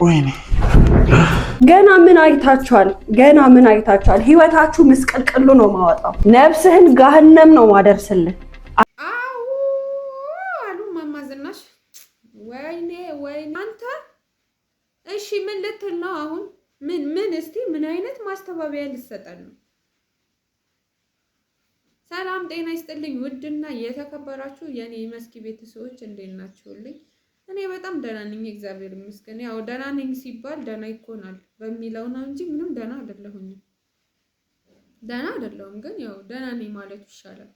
ወይኔ ገና ምን አይታችኋል? ህይወታችሁ ምስቅልቅሉ ነው ማወጣው። ነፍስህን ገሃነም ነው ማደርስልህ። አው አሉ እማማ ዝናሽ። ወይኔ አንተ እሺ ምን ልትል ነው አሁን? ምን እስቲ ምን አይነት ማስተባበያ ልትሰጠን ነው? ሰላም ጤና ይስጥልኝ ውድና የተከበራችሁ የኔ መስኪ ቤተሰቦች እንዴት ናችሁልኝ? እኔ በጣም ደህና ነኝ፣ እግዚአብሔር ይመስገን። ያው ደህና ነኝ ሲባል ደህና ይኮናል በሚለው ነው እንጂ ምንም ደህና አይደለሁኝም። ደህና አይደለሁም ግን ያው ደህና ነኝ ማለት ይሻላል።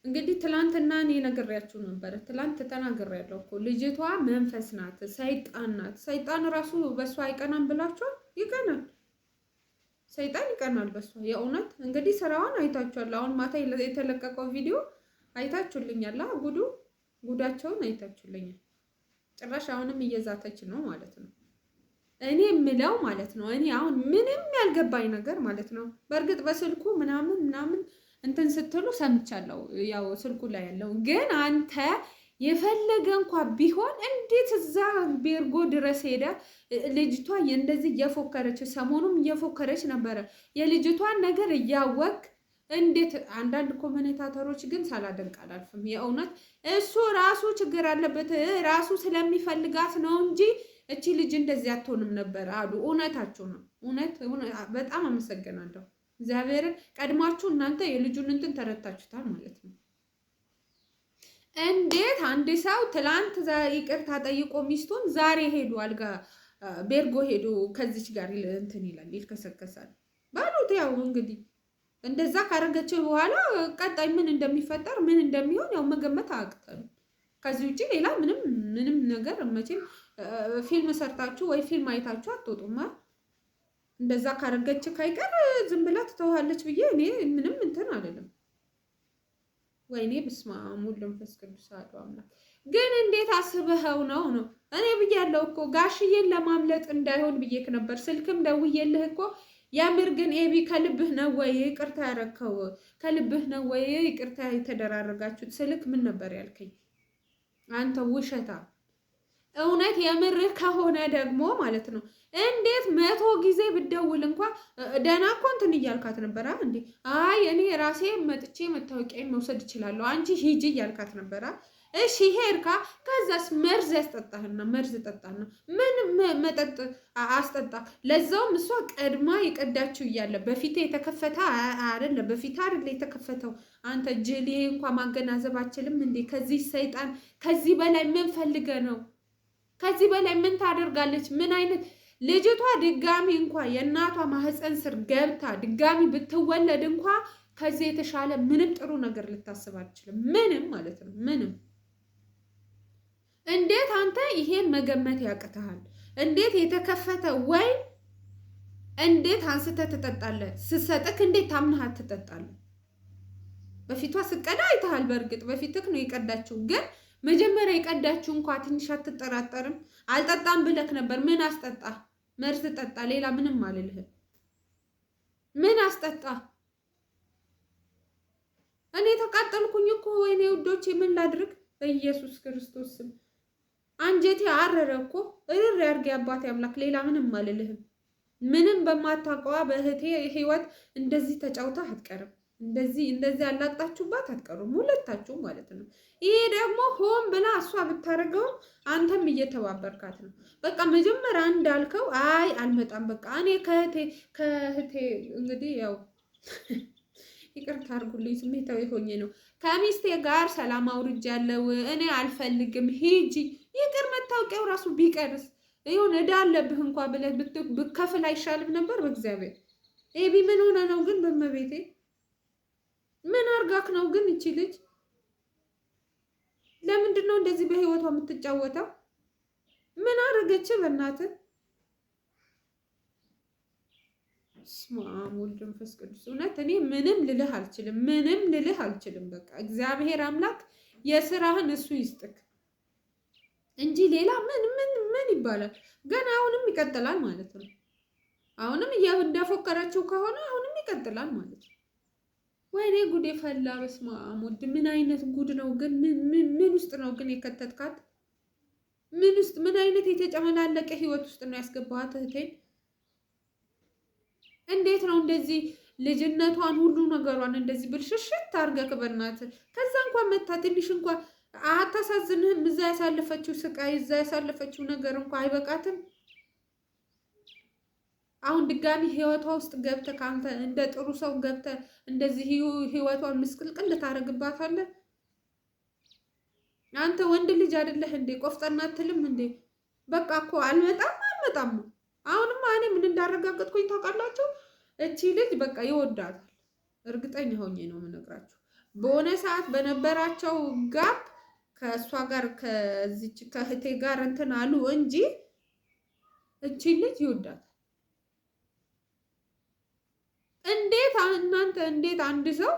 እንግዲህ ትላንትና እኔ ነግሬያችሁ ነበር። ትላንት ተናግሬያለሁ እኮ ልጅቷ መንፈስ ናት፣ ሰይጣን ናት። ሰይጣን ራሱ በሷ አይቀናም ብላችኋል? ይቀናል፣ ሰይጣን ይቀናል በሷ። የእውነት እንግዲህ ስራዋን አይታችኋል። አሁን ማታ የተለቀቀው ቪዲዮ አይታችሁልኛል። ጉዳቸውን አይታችሁልኛል። ጭራሽ አሁንም እየዛተች ነው ማለት ነው። እኔ የምለው ማለት ነው እኔ አሁን ምንም ያልገባኝ ነገር ማለት ነው። በእርግጥ በስልኩ ምናምን እንትን ስትሉ ሰምቻለሁ፣ ያው ስልኩ ላይ ያለው ግን አንተ የፈለገ እንኳን ቢሆን እንዴት እዛ ቤርጎ ድረስ ሄዳ ልጅቷ እንደዚህ እየፎከረች ሰሞኑም እየፎከረች ነበረ የልጅቷን ነገር እያወቅ እንዴት አንዳንድ ኮሜንታተሮች ግን ሳላደንቅ አላልፍም። የእውነት እሱ ራሱ ችግር አለበት ራሱ ስለሚፈልጋት ነው እንጂ እቺ ልጅ እንደዚህ አትሆንም ነበር አሉ። እውነታችሁ ነው። እውነት በጣም አመሰግናለሁ። እግዚአብሔርን ቀድማችሁ እናንተ የልጁን እንትን ተረታችሁታል ማለት ነው። እንዴት አንድ ሰው ትላንት ይቅርታ ጠይቆ ሚስቱን ዛሬ ሄዱ አልጋ ቤርጎ ሄዱ ከዚች ጋር እንትን ይላል ይልከሰከሳል ባሉት። ያው እንግዲህ እንደዛ ካረገችው በኋላ ቀጣይ ምን እንደሚፈጠር ምን እንደሚሆን ያው መገመት አያቅተንም። ከዚህ ውጪ ሌላ ምንም ነገር መቼም ፊልም ሰርታችሁ ወይ ፊልም አይታችሁ አትወጡማ። እንደዛ ካረገች ካይቀር ዝም ብላ ትተዋለች ብዬ እኔ ምንም እንትን አይደለም። ወይኔ በስመ አብ ወወልድ ወመንፈስ ቅዱስ አሐዱ አምላክ። ግን እንዴት አስበኸው ነው? እኔ ብያለሁ እኮ ጋሽዬን ለማምለጥ እንዳይሆን ብዬክ ነበር። ስልክም ደውዬልህ እኮ የምር ግን ኤቢ ከልብህ ነው ወይ ይቅርታ ያረከው? ከልብህ ነው ወይ ይቅርታ የተደራረጋችሁት? ስልክ ምን ነበር ያልከኝ አንተ ውሸታ? እውነት የምርህ ከሆነ ደግሞ ማለት ነው እንዴት 100 ጊዜ ብደውል እንኳን ደህና እኮ እንትን እያልካት ነበር እንዴ? አይ እኔ ራሴ መጥቼ መታወቂያን መውሰድ እችላለሁ አንቺ ሂጂ እያልካት ነበር። እሺ ሄድካ፣ ከዛስ መርዝ ያስጠጣህና መርዝ ጠጣና ምን መጠጥ አስጠጣ። ለዛውም እሷ ቀድማ የቀዳችው እያለ በፊት የተከፈተ አይደለ? በፊት አይደለ የተከፈተው። አንተ ጅል እንኳን ማገናዘብ አችልም እንዴ? ከዚህ ሰይጣን ከዚህ በላይ ምን ፈልገ ነው? ከዚህ በላይ ምን ታደርጋለች? ምን አይነት ልጅቷ ድጋሚ እንኳን የእናቷ ማህፀን ስር ገብታ ድጋሚ ብትወለድ እንኳን ከዚህ የተሻለ ምንም ጥሩ ነገር ልታስብ አትችልም። ምንም ማለት ነው ምንም። እንዴት አንተ ይሄን መገመት ያቅተሃል? እንዴት የተከፈተ ወይ እንዴት አንስተህ ትጠጣለህ? ስሰጥክ እንዴት ታምነህ ትጠጣለህ? በፊቷ ስቀዳ አይተሃል። በእርግጥ በፊትክ ነው የቀዳችው፣ ግን መጀመሪያ የቀዳችው እንኳን ትንሽ አትጠራጠርም? አልጠጣም ብለክ ነበር። ምን አስጠጣ? መርዝ ጠጣ። ሌላ ምንም አልልህም። ምን አስጠጣ? እኔ ተቃጠልኩኝ እኮ ወይኔ ውዶቼ፣ ምን ላድርግ? በኢየሱስ ክርስቶስ ስም አንጀቴ አረረ እኮ። እርር ያርግ አባቴ አምላክ። ሌላ ምንም አልልህም። ምንም በማታውቀዋ በእህቴ ህይወት እንደዚህ ተጫውታ አትቀርም። እንደዚህ ያላጣችሁባት አትቀሩም ሁለታችሁ ማለት ነው። ይሄ ደግሞ ሆን ብላ እሷ ብታረገው አንተም እየተባበርካት ነው። በቃ መጀመሪያ እንዳልከው አይ አልመጣም በቃ እኔ ከእህቴ እንግዲህ ያው ይቅርታ አድርጉልኝ ስሜታዊ ሆኜ ነው ከሚስቴ ጋር ሰላም አውርጃለሁ። እኔ አልፈልግም ሂጂ። ይቅር መታወቂያው ራሱ ቢቀርስ ይሁን እዳ አለብህ እንኳን ብለህ ብከፍል አይሻልም ነበር? በእግዚአብሔር ኤቢ ምን ሆነ ነው ግን? በመቤቴ ምን አርጋክ ነው ግን? እቺ ልጅ ለምንድን ነው እንደዚህ በህይወቷ የምትጫወተው? ምን አረገች በእናትህ? ስማ ወልድ መንፈስ ቅዱስ። እውነት እኔ ምንም ልልህ አልችልም። በቃ እግዚአብሔር አምላክ የስራህን እሱ ይስጥክ እንጂ ሌላ ምን ይባላል? ገና አሁንም ይቀጥላል ማለት ነው። አሁንም እንደፎከረችው ከሆነ አሁንም ይቀጥላል ማለት ነው። ወይኔ ጉድ ፈላ። በስመ አብ ወልድ። ምን አይነት ጉድ ነው ግን? ምን ውስጥ ነው ግን የከተትካት? ምን አይነት የተጨመላለቀ ህይወት ውስጥ ነው ያስገባኋት እህቴን? እንዴት ነው እንደዚህ ልጅነቷን ሁሉ ነገሯን እንደዚህ ብልሽሽት አድርገህ በእናትህ። ከዛ እንኳን መታ ትንሽ እንኳን አታሳዝንህም? እዛ ያሳለፈችው ስቃይ፣ እዛ ያሳለፈችው ነገር እንኳን አይበቃትም? አሁን ድጋሚ ህይወቷ ውስጥ ገብተህ ከአንተ እንደ ጥሩ ሰው ገብተህ እንደዚህ ህይወቷን ምስቅልቅል ታደርግባታለህ? አንተ ወንድ ልጅ አይደለህ እንዴ? ቆፍጠና አትልም እንዴ? በቃ እኮ አልመጣም ነው። አሁንማ እኔ ምን እንዳረጋገጥኩኝ ታውቃላችሁ? እቺ ልጅ በቃ ይወዳታል። እርግጠኛ ሆኜ ነው የምነግራችሁ። በሆነ ሰዓት በነበራቸው ጋፕ ከእሷ ጋር ከዚች ከእህቴ ጋር እንትን አሉ እንጂ እቺ ልጅ ይወዳታል። እንዴት አንድ ሰው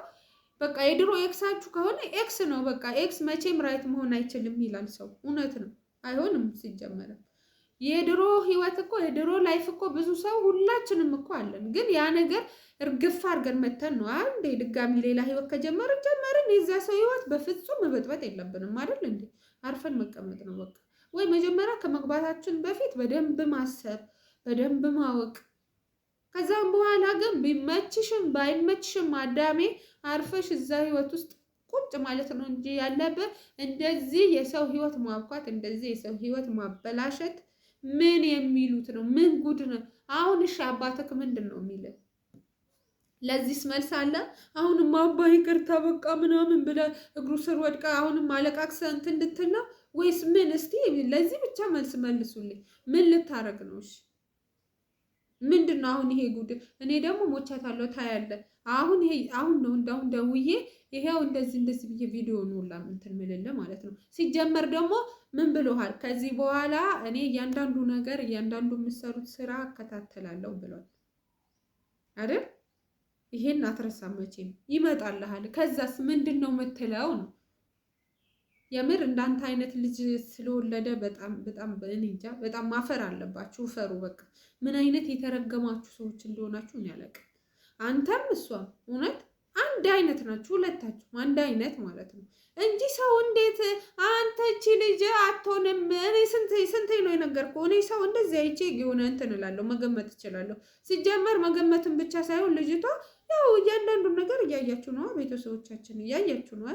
በቃ የድሮ ኤክሳችሁ ከሆነ ኤክስ ነው በቃ ኤክስ መቼም ራይት መሆን አይችልም ይላል ሰው። እውነት ነው፣ አይሆንም። ሲጀመርም የድሮ ህይወት እኮ የድሮ ላይፍ እኮ ብዙ ሰው ሁላችንም እኮ አለን። ግን ያ ነገር እርግፍ አድርገን መተን ነው አንዴ ድጋሚ ሌላ ህይወት ጀመርን። የዛ ሰው ህይወት በፍጹም መበጥበጥ የለብንም አይደል እንዴ? አርፈን መቀመጥ ነው በቃ። ወይ መጀመሪያ ከመግባታችን በፊት በደንብ ማሰብ፣ በደንብ ማወቅ። ከዛም በኋላ ግን ቢመችሽም ባይመችሽም አዳሜ አርፈሽ እዛ ህይወት ውስጥ ቁጭ ማለት ነው እንጂ ያለበት እንደዚህ የሰው ህይወት ማብኳት፣ እንደዚህ የሰው ህይወት ማበላሸት ምን የሚሉት ነው? ምን ጉድ ነው? አሁን እሺ አባትህ ምንድን ነው የሚለው? ለዚህስ መልስ አለ? አሁንም አባ ይቅርታ በቃ ምናምን ብለህ እግሩ ስር ወድቃ አሁንም አለቃቅሰህ እንትን እንድትል ነው ወይስ ምን? እስቲ ለዚህ ብቻ መልስ መልሱልኝ። ምን ልታረግ ነው? እሺ ምንድን ነው አሁን ይሄ ጉድ? እኔ ደግሞ ሞቻታለሁ ታያለህ። አሁን ነው እንዳሁን ደውዬ ይሄው እንደዚህ ብዬ ቪዲዮ ነው ሁላ እንትን ምልልህ ማለት ነው። ሲጀመር ደግሞ ምን ብሎሃል? ከዚህ በኋላ እኔ እያንዳንዱ ነገር እያንዳንዱ የምትሰሩት ስራ እከታተላለሁ ብሏል አይደል? ይሄን አትረሳም መቼም። ይመጣልሃል። ከዛስ ምንድን ነው የምትለው ነው? የምር እንዳንተ አይነት ልጅ ስለወለደ በጣም እኔ እንጃ፣ በጣም ማፈር አለባችሁ። ፈሩ በቃ። ምን አይነት የተረገማችሁ ሰዎች እንደሆናችሁ እኔ አላውቅም። አንተም እሷም እውነት አንድ አይነት ናችሁ፣ ሁለታችሁ አንድ አይነት ማለት ነው እንጂ ሰው እንዴት አንተ እቺ ልጅ አትሆንም? እኔ ስንቴ ነው የነገርኩህ? እኔ ሰው እንደዚህ አይቼ የሆነ እንትን እላለሁ፣ መገመት እችላለሁ። ሲጀመር መገመትን ብቻ ሳይሆን ልጅቷ ያው እያንዳንዱን ነገር እያያችሁ ነው፣ ቤተሰቦቻችን እያያችሁ ነው።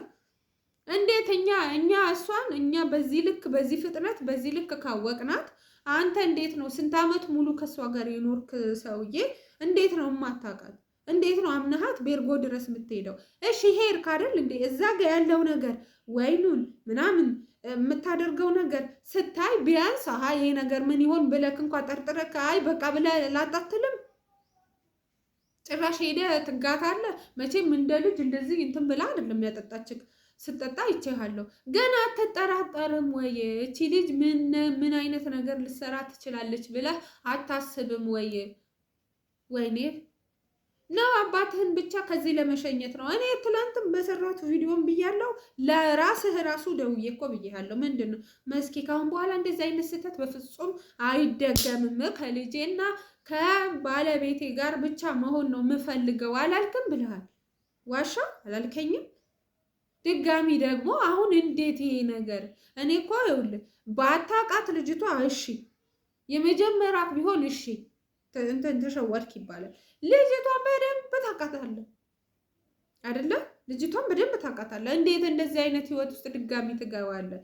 እንዴት እኛ በዚህ ልክ በዚህ ፍጥነት በዚህ ልክ ካወቅናት አንተ እንዴት ነው ስንት ዓመት ሙሉ ከሷ ጋር የኖርክ ሰውዬ እንዴት ነው የማታውቃት? እንዴት ነው አምነሃት ቤርጎ ድረስ የምትሄደው? እሺ ሄድክ አይደል እንዴ? እዛ ጋር ያለው ነገር ወይኑን ምናምን የምታደርገው ነገር ስታይ ቢያንስ ይሄ ነገር ምን ይሆን ብለክ እንኳን ጠርጥረክ አይ በቃ ብለህ ላጣትልም ጭራሽ ሄደህ ትጋታለህ። መቼም እንደ ልጅ እንደዚህ እንትን ብላ አይደለም ያጠጣችክ። ስጠጣ ይቼሃለሁ። ገና አትጠራጠርም ወይ? እቺ ልጅ ምን አይነት ነገር ልሰራ ትችላለች ብለህ አታስብም ወይ? ወይኔ ነው አባትህን ብቻ ከዚህ ለመሸኘት ነው። እኔ ትላንትም በሰራሁት ቪዲዮም ብያለሁ፣ ለራስህ ራሱ ደውዬ እኮ ብያለሁ። ምንድን ነው መስኪ ካሁን በኋላ እንደዚህ አይነት ስህተት በፍጹም አይደገምም፣ ከልጄና ከባለቤቴ ጋር ብቻ መሆን ነው የምፈልገው አላልክም ብለሃል። ዋሻ አላልከኝም? ድጋሚ ደግሞ አሁን እንዴት ይሄ ነገር? እኔ እኮ ይኸውልህ ባታውቃት ልጅቷ እሺ የመጀመሪያ ቢሆን እሺ እንትን ተሸወድክ ይባላል። ልጅቷን በደንብ ታውቃታለህ አይደለ? ልጅቷን በደንብ ታውቃታለህ። እንዴት እንደዚህ አይነት ህይወት ውስጥ ድጋሚ ትገባለህ?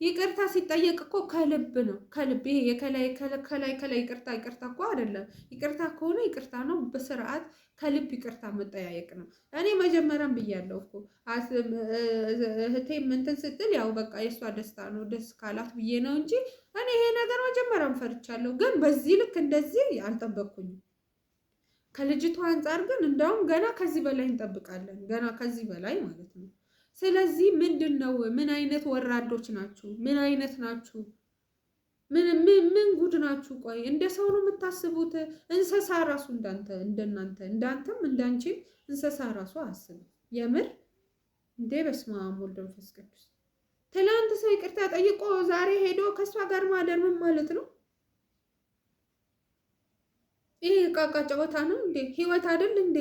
ይቅርታ ሲጠየቅ እኮ ከልብ ነው፣ ከልብ። ይሄ ከላይ ይቅርታ እኮ አይደለም። ይቅርታ ከሆነ ይቅርታ ነው፣ በስርዓት ከልብ ይቅርታ መጠያየቅ ነው። እኔ መጀመሪያም ብያለሁ እኮ እህቴም እንትን ስትል ያው በቃ የእሷ ደስታ ነው፣ ደስ ካላት ብዬ ነው እንጂ እኔ ይሄ ነገር መጀመሪያም ፈርቻለሁ። ግን በዚህ ልክ እንደዚህ አልጠበቅኩኝም። ከልጅቷ አንጻር ግን እንደውም ገና ከዚህ በላይ እንጠብቃለን፣ ገና ከዚህ በላይ ማለት ነው። ስለዚህ ምንድን ነው? ምን አይነት ወራዶች ናችሁ? ምን አይነት ናችሁ? ምን ጉድ ናችሁ? ቆይ እንደ ሰው ነው የምታስቡት? እንስሳ ራሱ እንዳንተም እንዳንቺም እንስሳ ራሱ አስብ። የምር እንዴ! በስመ አብ ወወልድ ወመንፈስ ቅዱስ። ትላንት ሰው ይቅርታ ጠይቆ ዛሬ ሄዶ ከሷ ጋር ማደር ምን ማለት ነው? ይሄ ቃቃ ጨዋታ ነው እንዴ? ህይወት አይደል እንዴ?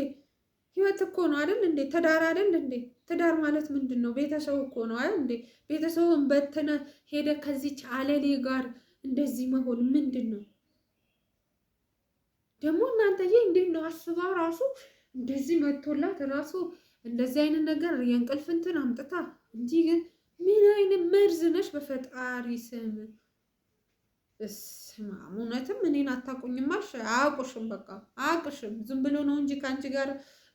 ህይወት እኮ ነው አይደል እንዴ? ትዳር አይደል እንዴ? ትዳር ማለት ምንድን ነው? ቤተሰብ እኮ ነው አይደል እንዴ? ቤተሰቡን በተነ ሄደ ከዚች አለሌ ጋር እንደዚህ መሆን ምንድን ነው ደግሞ? እናንተዬ እንዴት ነው አስባ ራሱ እንደዚህ መቶላት ራሱ እንደዚህ አይነት ነገር የእንቅልፍ እንትን አምጥታ እንጂ ግን ምን አይነት መርዝ ነሽ? በፈጣሪ ስም እስማ እውነትም እኔን አታውቁኝማሽ። አያውቁሽም፣ በቃ አያውቅሽም። ዝም ብሎ ነው እንጂ ከአንቺ ጋር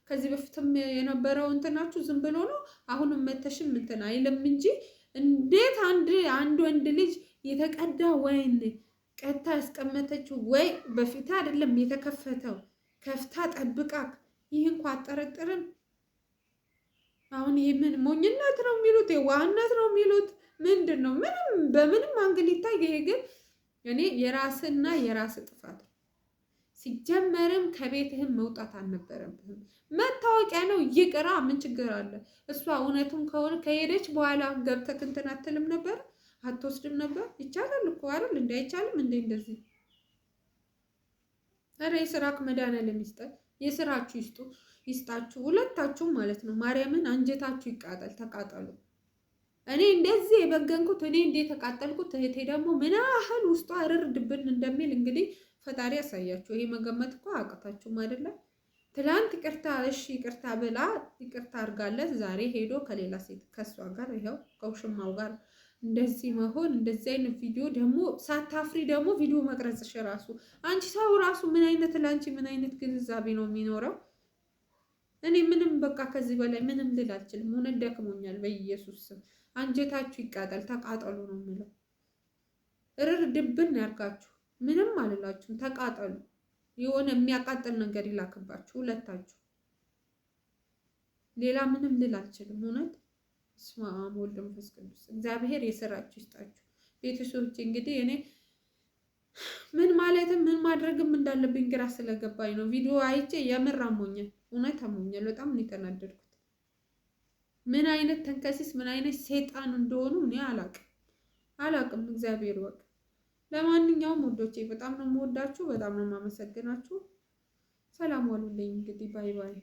ከዚህ በፊትም የነበረው እንትናችሁ ዝም ብሎ ነው። አሁንም መተሽም እንትን አይልም እንጂ እንዴት አንድ ወንድ ልጅ የተቀዳ ወይን ቀጥታ ያስቀመጠችው ወይ በፊት አይደለም የተከፈተው ከፍታ ጠብቃ ይህ እንኳ አጠረጥርም። አሁን ይህ ምን ሞኝነት ነው የሚሉት? የዋህነት ነው የሚሉት? ምንድን ነው? ምንም በምንም አንግል ይታይ። ይሄ ግን እኔ የራስና የራስ ጥፋት ሲጀመርም ከቤትህም መውጣት አልነበረብህም። መታወቂያ ነው ይቅራ፣ ምን ችግር አለ? እሷ እውነቱም ከሆነ ከሄደች በኋላ ገብተህ እንትን አትልም ነበር? አትወስድም ነበር? ይቻላል እኮ አይደል? እንዳይቻልም እንዴ እንደዚህ። ኧረ የስራክ መድኃኒዓለም ይስጠን፣ የስራችሁ ይስጣችሁ ሁለታችሁም ማለት ነው። ማርያምን አንጀታችሁ ይቃጠል፣ ተቃጠሉ። እኔ እንደዚህ የበገንኩት እኔ እንደ ተቃጠልኩት እህቴ ደግሞ ምን ያህል ውስጧ እርር ድብን እንደሚል እንግዲህ ፈጣሪ ያሳያችሁ። ይሄ መገመት እኮ አያቅታችሁም አይደለም? ትላንት ይቅርታ እሺ ይቅርታ ብላ ይቅርታ አድርጋለት ዛሬ ሄዶ ከሌላ ሴት ከሷ ጋር ይኸው ከውሽማው ጋር እንደዚህ መሆን፣ እንደዚህ አይነት ቪዲዮ ደግሞ ሳታፍሪ ደግሞ ቪዲዮ መቅረጽሽ ራሱ አንቺ ሰው ራሱ ምን አይነት ለአንቺ ምን አይነት ግንዛቤ ነው የሚኖረው? እኔ ምንም በቃ ከዚህ በላይ ምንም ልል አልችልም። ሆነ ደክሞኛል። በኢየሱስ ስም አንጀታችሁ ይቃጠል፣ ተቃጠሉ ነው የምለው። እርር ድብን ያርጋችሁ። ምንም አልላችሁም፣ ተቃጠሉ። የሆነ የሚያቃጥል ነገር ይላክባችሁ ሁለታችሁ። ሌላ ምንም ልል አልችልም። እውነት በስመ አብ ወወልድ ወመንፈስ ቅዱስ። እግዚአብሔር የስራችሁ ይስጣችሁ። ቤተሰቦቼ እንግዲህ እኔ ምን ማለትም ምን ማድረግም እንዳለብኝ ግራ ስለገባኝ ነው። ቪዲዮ አይቼ የምር አሞኛል፣ እውነት አሞኛል። በጣም ነው የተናደድኩት። ምን አይነት ተንከሲስ ምን አይነት ሰይጣን እንደሆኑ እኔ አላቅም። እግዚአብሔር ወቅ። ለማንኛውም ወዶቼ በጣም ነው የምወዳችሁ፣ በጣም ነው የማመሰግናችሁ። ሰላም ዋሉልኝ። እንግዲህ ባይ ባይ።